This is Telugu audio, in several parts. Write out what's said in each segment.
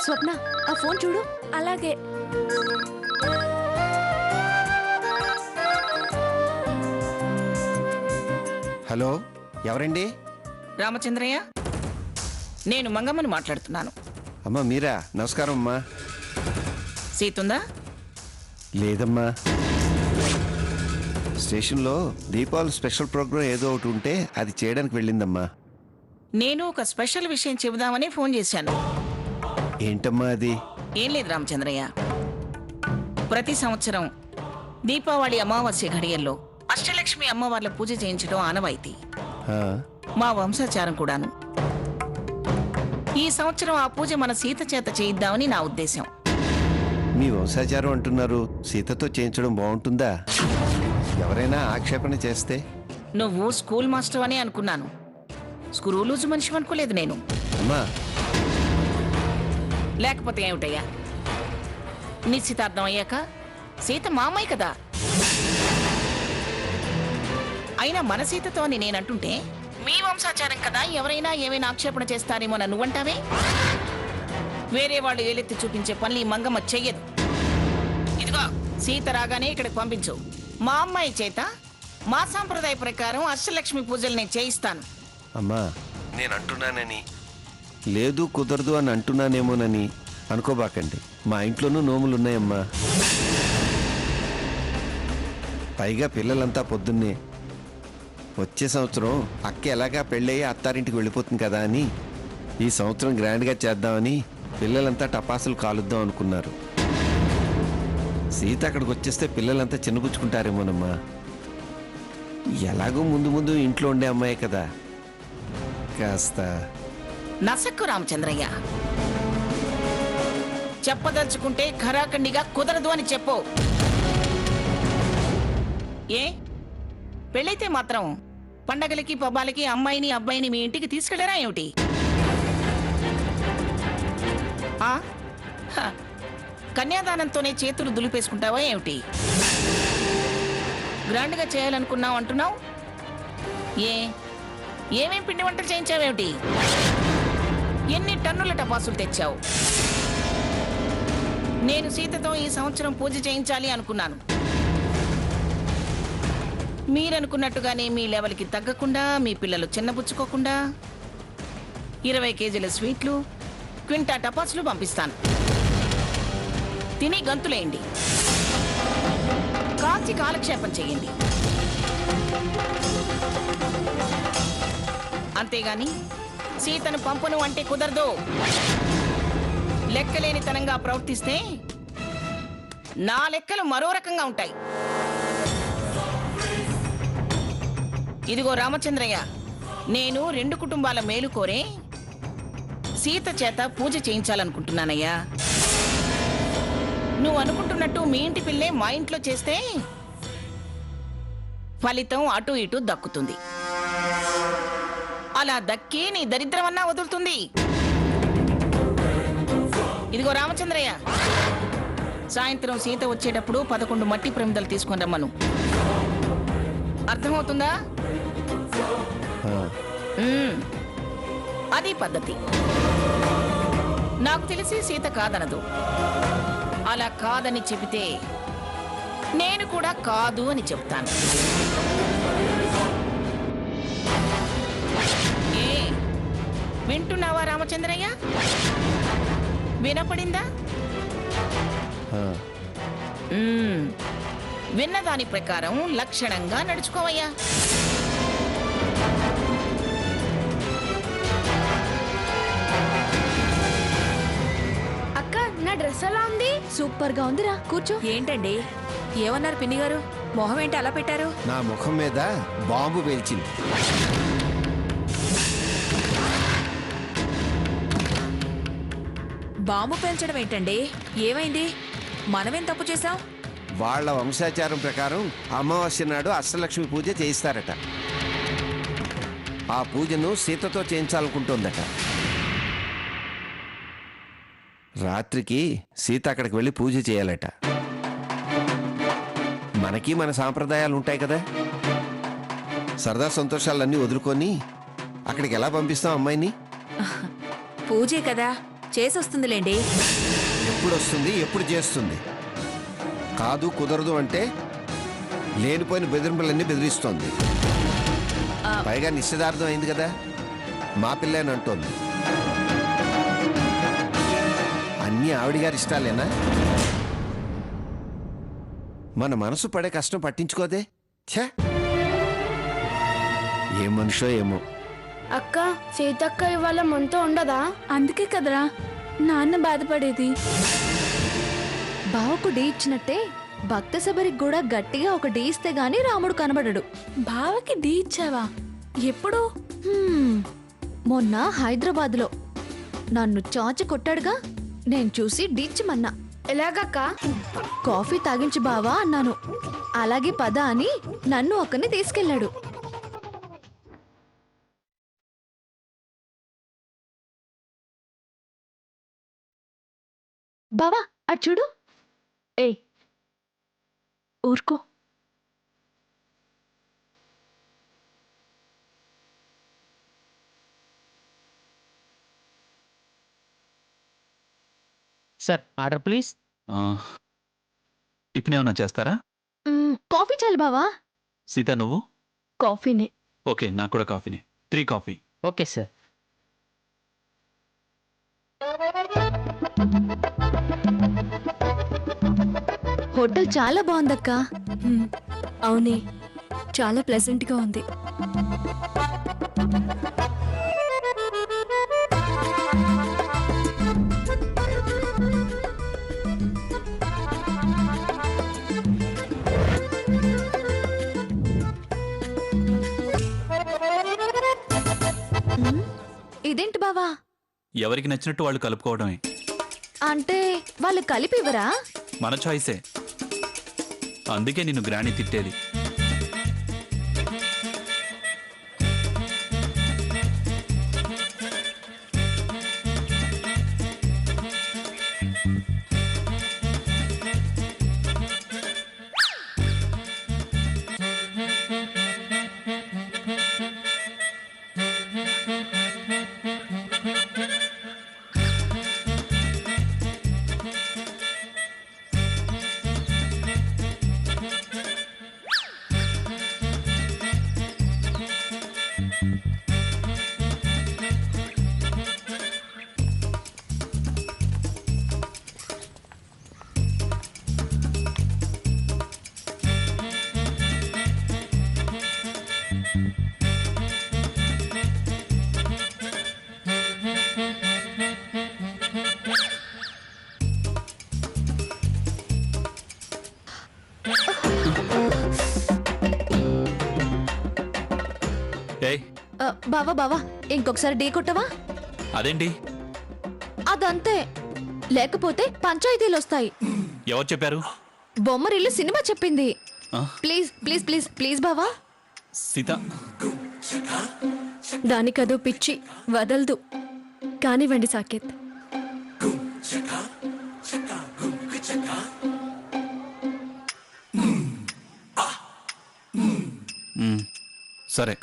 స్వప్న ఆ ఫోన్ చూడు. అలాగే. హలో, ఎవరండి? రామచంద్రయ్య, నేను మంగమ్మని మాట్లాడుతున్నాను. అమ్మా మీరా? నమస్కారం అమ్మా. సీతుందా? లేదమ్మా, స్టేషన్లో దీపావళి స్పెషల్ ప్రోగ్రాం ఏదో ఒకటి ఉంటే అది చేయడానికి వెళ్ళిందమ్మా. నేను ఒక స్పెషల్ విషయం చెబుదామని ఫోన్ చేశాను. ఏంటమ్మా అది? ఏం లేదు రామచంద్రయ్య, ప్రతి సంవత్సరం దీపావళి అమావాస్య ఘడియల్లో అష్టలక్ష్మి అమ్మవార్ల పూజ చేయించడం ఆనవాయితీ, ఆ, మా వంశాచారం కూడాను. ఈ సంవత్సరం ఆ పూజ మన సీత చేత చేయిద్దామని నా ఉద్దేశం. మీ వంశాచారం అంటున్నారు, సీతతో చేయించడం బాగుంటుందా? ఎవరైనా ఆక్షేపణ చేస్తే? నువ్వు స్కూల్ మాస్టర్ అని అనుకున్నాను, స్క్రూలూజు మనిషి అనుకోలేదు నేను. అమ్మా, లేకపోతే ఏమిటయ్యా, నిశ్చితార్థం అయ్యాక సీత మా అమ్మాయి కదా. అయినా మన సీతతో అని నేనంటుంటే మీ వంశాచారం కదా, ఎవరైనా ఏమైనా ఆక్షేపణ చేస్తారేమో నువ్వంటావే. వేరే వాళ్ళు ఏలెత్తి చూపించే పనులు ఈ మంగమ్మ చెయ్యదు. ఇదిగో సీత రాగానే ఇక్కడికి పంపించు. మా అమ్మాయి చేత మా సాంప్రదాయ ప్రకారం అష్టలక్ష్మి పూజలు నేను చేయిస్తాను. అమ్మా, నేను అంటున్నానని, లేదు కుదరదు అని అంటున్నానేమోనని అనుకోబాకండి. మా ఇంట్లోనూ నోములున్నాయమ్మా. పైగా పిల్లలంతా పొద్దున్నే, వచ్చే సంవత్సరం అక్క ఎలాగా పెళ్ళయ్యి అత్తారింటికి వెళ్ళిపోతుంది కదా అని ఈ సంవత్సరం గ్రాండ్గా చేద్దామని పిల్లలంతా టపాసులు కాలుద్దాం అనుకున్నారు. సీత అక్కడికి వచ్చేస్తే పిల్లలంతా చిన్నపుచ్చుకుంటారేమోనమ్మా. ఎలాగో ముందు ముందు ఇంట్లో ఉండే అమ్మాయి కదా, కాస్త నసక్కు రామచంద్రయ్య, చెప్పదలుచుకుంటే ఖరాఖండిగా కుదరదు అని చెప్పు. ఏ పెళ్ళైతే మాత్రం పండగలకి పబ్బాలకి అమ్మాయిని అబ్బాయిని మీ ఇంటికి తీసుకెళ్లరా ఏమిటి? కన్యాదానంతోనే చేతులు దులిపేసుకుంటావా ఏమిటి? గ్రాండ్గా చేయాలనుకున్నావు అంటున్నావు. ఏమేం పిండి వంటలు చేయించావేమిటి? ఎన్ని టన్నుల టపాసులు తెచ్చావు? నేను సీతతో ఈ సంవత్సరం పూజ చేయించాలి అనుకున్నాను. మీరనుకున్నట్టుగానే మీ లెవెల్కి తగ్గకుండా, మీ పిల్లలు చిన్నపుచ్చుకోకుండా 20 కేజీల స్వీట్లు, క్వింటా టపాసులు పంపిస్తాను. తిని గంతులేయండి, కాల్చి కాలక్షేపం చెయ్యండి. అంతేగాని సీతను పంపును అంటే కుదరదు. లెక్కలేనితనంగా ప్రవర్తిస్తే నా లెక్కలు మరో రకంగా ఉంటాయి. ఇదిగో రామచంద్రయ్య, నేను 2 కుటుంబాల మేలు కోరే సీత చేత పూజ చేయించాలనుకుంటున్నానయ్యా. నువ్వు అనుకుంటున్నట్టు మీ ఇంటి పిల్లే మా ఇంట్లో చేస్తే ఫలితం అటు ఇటు దక్కుతుంది. అలా దక్కి నీ దరిద్రమన్నా వదులుతుంది. ఇదిగో రామచంద్రయ్య, సాయంత్రం సీత వచ్చేటప్పుడు 11 మట్టి ప్రమిదలు తీసుకొని రమ్మను. అర్థమవుతుందా? అది పద్ధతి. నాకు తెలిసి సీత కాదనదు. అలా కాదని చెబితే నేను కూడా కాదు అని చెప్తాను. వింటున్నావా రామచంద్రయ్య? వినపడిందా? విన్నదాని ప్రకారం లక్షణంగా నడుచుకోవయ్యా. అక్క, నా డ్రెస్ ఎలా ఉంది? సూపర్ గా ఉందిరా, కూర్చో. ఏంటండి, ఏమన్నారు పిన్ని గారు? మొహం ఏంటి అలా పెట్టారు? నా ముఖం మీద బాంబు పేల్చింది. బాంబు పేల్చడం ఏంటండి? ఏమైంది? మనమేం తప్పు చేశాం? వాళ్ళ వంశాచారం ప్రకారం అమావాస్య నాడు అష్టలక్ష్మి పూజ చేయిస్తారట. ఆ పూజను సీతతో చేయించాలనుకుంటోందట. రాత్రికి సీత అక్కడికి వెళ్ళి పూజ చేయాలట. మనకి మన సాంప్రదాయాలు ఉంటాయి కదా, సరదా సంతోషాలన్నీ వదులుకొని అక్కడికి ఎలా పంపిస్తాం అమ్మాయిని? పూజే కదా, చేసొస్తుందిలేండి. ఎప్పుడు వస్తుంది, ఎప్పుడు చేస్తుంది? కాదు కుదరదు అంటే లేనిపోయిన బెదిరింపులన్నీ బెదిరిస్తోంది. పైగా నిశ్చితార్థం అయింది కదా, మా పిల్లని అంటోంది. అన్నీ ఆవిడ గారి ఇష్టాలేనా? మన మనసు పడే కష్టం పట్టించుకోదే. ఛే, ఏ మనిషో ఏమో. అక్క సీతక్క ఇవాళ మనతో ఉండదా? అందుకే కదరా నాన్న బాధపడేది. బావకు డీ ఇచ్చినట్టే భక్త శబరికి కూడా గట్టిగా ఒక డీ ఇస్తే గాని రాముడు కనబడడు. బావకి డీ ఇచ్చావా? ఎప్పుడు? మొన్న హైదరాబాద్లో నన్ను చాచి కొట్టాడుగా, నేను చూసి డీచ్చిమన్నా. ఎలాగక్క? కాఫీ తాగించి బావా అన్నాను. అలాగే పద అని నన్ను ఒక్కని తీసుకెళ్ళాడు. బావా అటు చూడు. ఏ ఊరుకో. Sir order please. టిఫిన్ ఏమన్నా చేస్తారా? కాఫీ చాలు బావా. సీత నువ్వు? కాఫీనే. ఓకే, నాకు కూడా కాఫీని. 3 కాఫీ. Okay sir. హోటల్ చాలా బాగుందక్క. అవునే, చాలా ప్లెజెంట్ గా ఉంది. ఇదేంటి బావా? ఎవరికి నచ్చినట్టు వాళ్ళు కలుపుకోవడమే. అంటే వాళ్ళు కలిపివరా? మన చాయిసే. అందుకే నిన్ను గ్రాణి తిట్టేది. బావా బావా ఇంకొకసారి ఢీ కొట్టవా? అదేంటి? అదంతే, లేకపోతే పంచాయతీలు వస్తాయి. ఎవరు చెప్పారు? బొమ్మరిల్లు సినిమా చెప్పింది. ఆ? ప్లీజ్ ప్లీజ్ ప్లీజ్ ప్లీజ్ బావా. సీత, దానికదో పిచ్చి వదలదు. కానివ్వండి సాకేత్. సరే.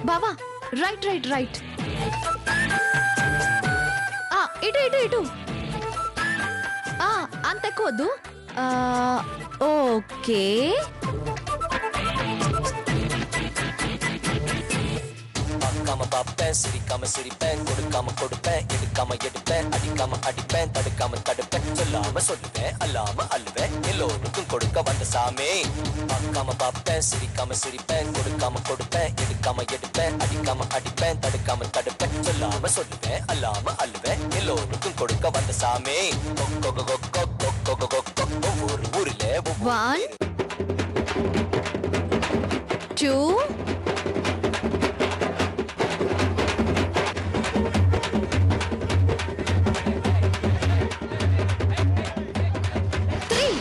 బావా రైట్ రైట్ రైట్. ఇటు ఇటు ఇటు. అంత ఎక్కువ వద్దు. ఓకే. அக்காம பாப்பேன் சிரிக்காம சிரிப்பேன் கொடுக்காம கொடுப்பேன் எடுக்காம எடுப்பேன் அடிக்காம அடிப்பேன் தடுக்காம தடுப்பேன் சொல்லாம சொல்லுவேன் அல்லாம அழுவேன் எல்லோருக்கும் கொடுக்க வந்த சாமி. அக்காம பாப்பேன் சிரிக்காம சிரிப்பேன் கொடுக்காம கொடுப்பேன் எடுக்காம எடுப்பேன் அடிக்காம அடிப்பேன் தடுக்காம தடுப்பேன் சொல்லாம சொல்லுவேன் அல்லாம அழுவேன் எல்லோருக்கும் கொடுக்க வந்த சாமி. ஒவ்வொரு ஊரிலே 1 2 3.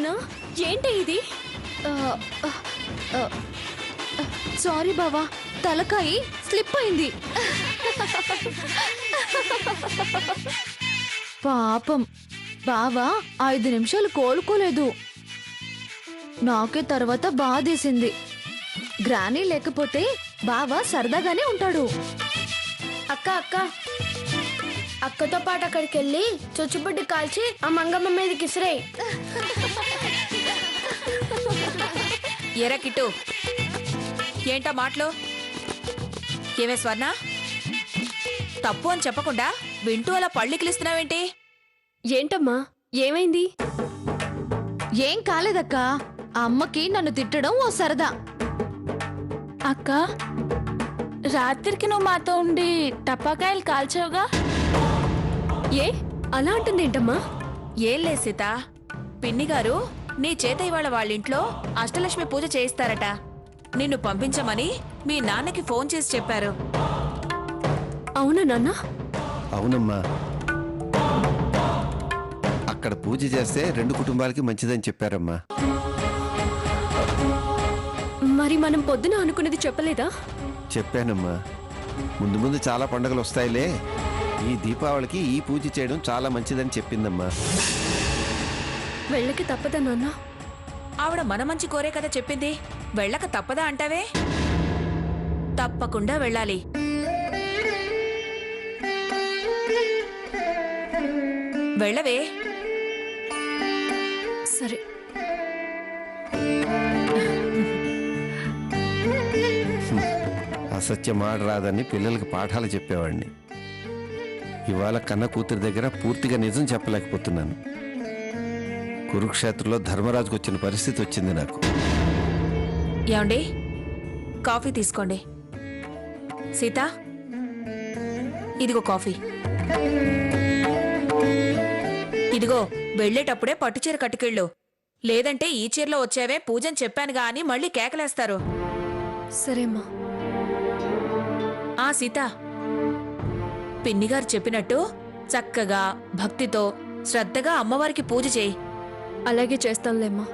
స్వర్ణ ఏంటి ఇది? సారీ బావా, తలకాయి స్లిప్ అయింది. పాపం బావా 5 నిమిషాలు కోలుకోలేదు. నాకే తర్వాత బాధేసింది. గ్రానీ లేకపోతే బావా సరదాగానే ఉంటాడు. అక్క అక్క అక్కతో పాటు అక్కడికి వెళ్ళి చొచ్చుబుడ్డి కాల్చి ఆ మంగమ్మ మీదకి ఇసిరేయ్. ఎరా కిట్టు, ఏంటా మాటలు? ఏమే స్వర్ణ, తప్పు అని చెప్పకుండా వింటూ అలా పళ్ళికిలిస్తున్నావేంటి? ఏంటమ్మా ఏమైంది? ఏం కాలేదక్క, ఆ అమ్మకి నన్ను తిట్టడం ఓ సరదా. అక్క రాత్రికి నువ్వు మాతో ఉండి టపాకాయలు కాల్చావుగా, ఏ అలా అంటుంది ఏంటమ్మా? ఏం లేదు సీత, పిన్ని గారు నీ చేత ఇవాళ వాళ్ళింట్లో అష్టలక్ష్మి పూజ చేయిస్తారట. నిన్ను పంపించమని మీ నాన్నకి ఫోన్ చేసి చెప్పారు. అవునా నాన్న? అవునమ్మా, అక్కడ పూజ చేస్తే 2 కుటుంబాలకి మంచిదని చెప్పారమ్మా. మరి మనం పొద్దున అనుకున్నది చెప్పలేదా? చెప్పానమ్మా, ముందు ముందు చాలా పండుగలు వస్తాయిలే, ఈ దీపావళికి ఈ పూజ చేయడం చాలా మంచిదని చెప్పిందమ్మా. వెళ్ళకి తప్పదా నాన్న? ఆవిడ మన మంచి కోరే కదా చెప్పింది, వెళ్ళక తప్పదా అంటావే? తప్పకుండా వెళ్ళాలి. వెళ్ళవే. సరే. అసత్యం ఆడరాదని పిల్లలకి పాఠాలు చెప్పేవాడిని. ఇవాళ కన్న కూతురి దగ్గర పూర్తిగా నిజం చెప్పలేకపోతున్నాను. కురుక్షేత్రంలో ధర్మరాజుకు వచ్చిన పరిస్థితి వచ్చింది నాకు. ఏమండి, కాఫీ తీసుకోండి. సీత, ఇదిగో కాఫీ. ఇదిగో, వెళ్ళేటప్పుడే పట్టుచీర కట్టుకెళ్ళు, లేదంటే ఈ చీరలో వచ్చావే పూజని చెప్పానుగా అని మళ్ళీ కేకలేస్తారు. సరేమ్మా. ఆ సీత, పిన్నిగారు చెప్పినట్టు చక్కగా భక్తితో శ్రద్ధగా అమ్మవారికి పూజ చేయి. అలాగే చేస్తాంలేమ్మా.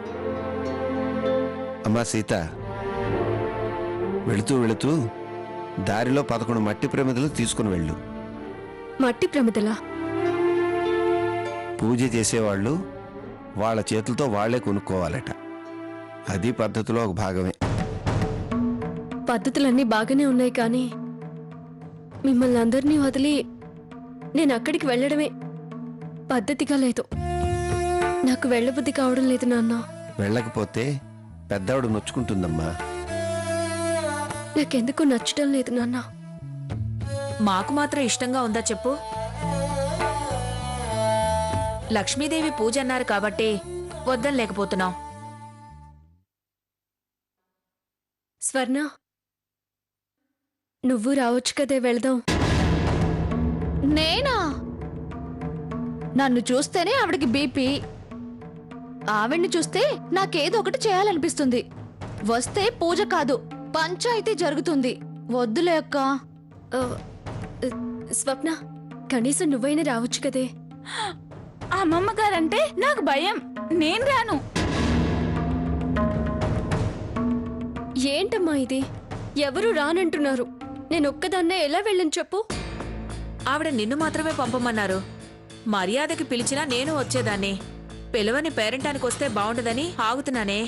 అమ్మా సీత, వెళుతూ వెళుతూ దారిలో 11 మట్టి ప్రమిదలు తీసుకుని వెళ్ళు. మట్టి ప్రమిదలా? పూజ చేసేవాళ్ళు వాళ్ళ చేతులతో వాళ్లే కొనుక్కోవాలట. అది పద్ధతిలో ఒక భాగమే. పద్ధతులన్నీ బాగానే ఉన్నాయి కానీ మిమ్మల్ని అందరినీ వదిలి నేను అక్కడికి వెళ్ళడమే పద్ధతిగా లేదు. నాకు వెళ్ళబుద్ధి కావడం లేదు నాన్న. వెళ్ళకపోతే పెద్దవాడు నొచ్చుకుంటుందమ్మా. నాకెందుకు నచ్చడం లేదు నాన్న. మాకు మాత్రం ఇష్టంగా ఉందా చెప్పు? లక్ష్మీదేవి పూజ అన్నారు కాబట్టి వద్దని లేకపోతున్నాం. స్వర్ణ, నువ్వు రావచ్చు కదే, వెళదాం. నేనా? నన్ను చూస్తేనే ఆవిడకి బీపీ, ఆవిడ్ని చూస్తే నాకేదో ఒకటి చేయాలనిపిస్తుంది. వస్తే పూజ కాదు పంచాయితీ జరుగుతుంది. వద్దులే అక్క. స్వప్న, కనీసం నువ్వైనా రావచ్చు కదే. అమ్మమ్మ గారంటే నాకు భయం, నేను రాను. ఏంటమ్మా ఇది? ఎవరు రానంటున్నారు, నేను ఒక్కదాన్నే ఎలా వెళ్ళని చెప్పు. ఆవిడ నిన్ను మాత్రమే పంపమన్నారు. మర్యాదకి పిలిచినా నేను వచ్చేదాన్ని. పిలవని పేరెంటానికి వస్తే బాగుండదని ఆగుతున్నానే.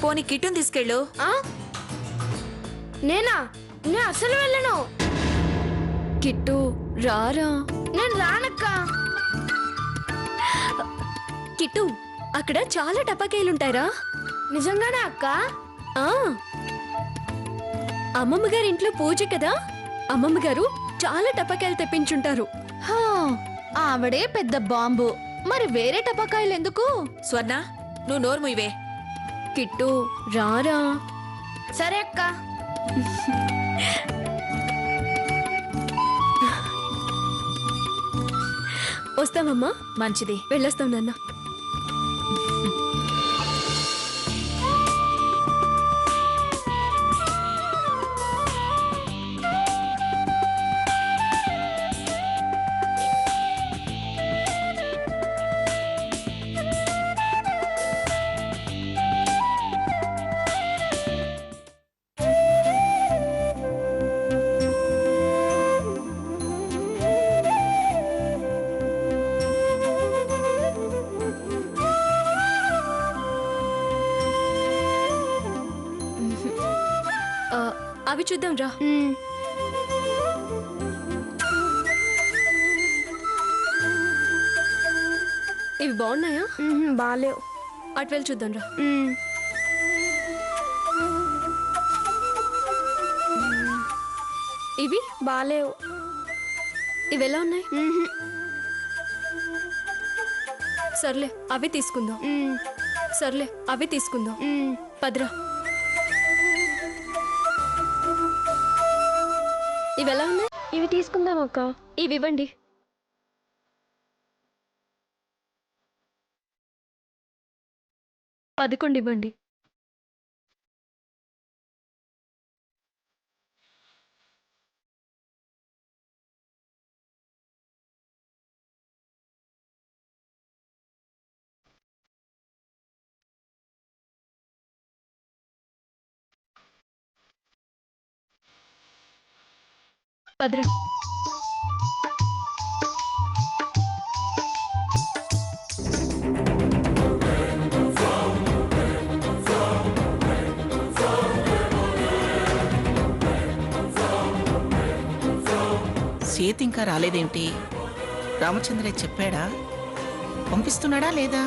పోనీ కిట్టుని తీసుకెళ్ళు. నేనా? నేను అసలు వెళ్ళను. కిట్టు రారా. నేను రానక్క. కిట్టు, అక్కడ చాలా టపాకాయలుంటాయిరా. నిజంగానే అక్క? అమ్మమ్మ గారి ఇంట్లో పూజ కదా, అమ్మమ్మ గారు చాలా టపాకాయలు తెప్పించుంటారు. హా, ఆవిడే పెద్ద బాంబు, మరి వేరే టపాకాయలు ఎందుకు? స్వర్ణ, నువ్వు నోరు ముయ్యవే. కిట్టు రారా. సరే అక్క. వస్తామమ్మా. మంచిది, వెళ్ళొస్తాం నాన్న. అవి చూద్దాం రా. ఇవి బాగున్నాయా? బాలేవు. అటు వెళ్ళి చూద్దాం రా. ఇవి బాలేవు. ఇవి ఎలా ఉన్నాయి? సర్లే అవి తీసుకుందాం. సర్లే అవి తీసుకుందాం. పద్రా. ఇవి ఎలా ఉన్నాయి? ఇవి తీసుకుందాం అక్క. ఇవి ఇవ్వండి. పదకొండు ఇవ్వండి. పద్రా. సీత ఇంకా రాలేదేంటి? రామచంద్రయ్య చెప్పాడా? పంపిస్తున్నాడా లేదా?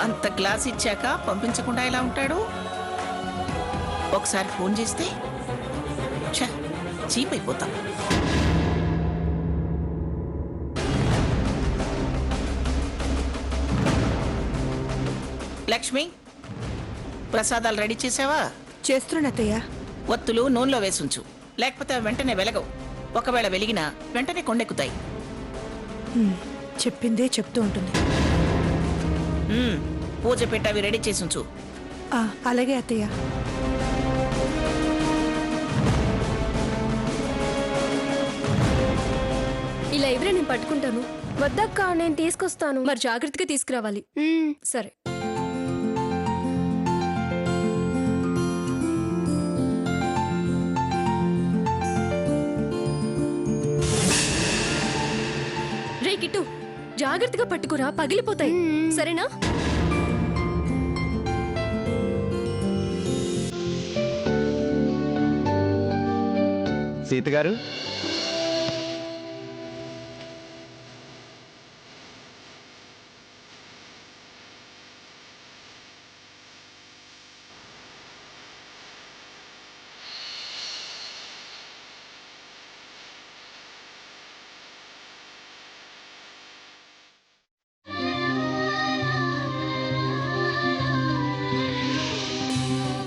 అంత క్లాస్ ఇచ్చాక పంపించకుండా ఎలా ఉంటాడు? ఒకసారి ఫోన్ చేస్తే చీప్ అయిపోతాం. లక్ష్మి, ప్రసాదాలు రెడీ చేసావా? చేస్తున్నట్టయ్య. ఒత్తులు నూనెలో వేసుంచు, లేకపోతే అవి వెంటనే వెలగవు. ఒకవేళ వెలిగినా వెంటనే కొండెక్కుతాయి. చెప్పిందే చెప్తూ ఉంటుంది. పూజ పెట్టి అవి రెడీ చేసుంచు. అలాగే అత్తయ్య. ఇలా ఎవరే, నేను పట్టుకుంటాను. వద్దక్క, నేను తీసుకొస్తాను. మరి జాగ్రత్తగా తీసుకురావాలి. సరే. రే కిట్టు, జాగ్రత్తగా పట్టుకురా, పగిలిపోతాయి. సరేనా? సీత గారు,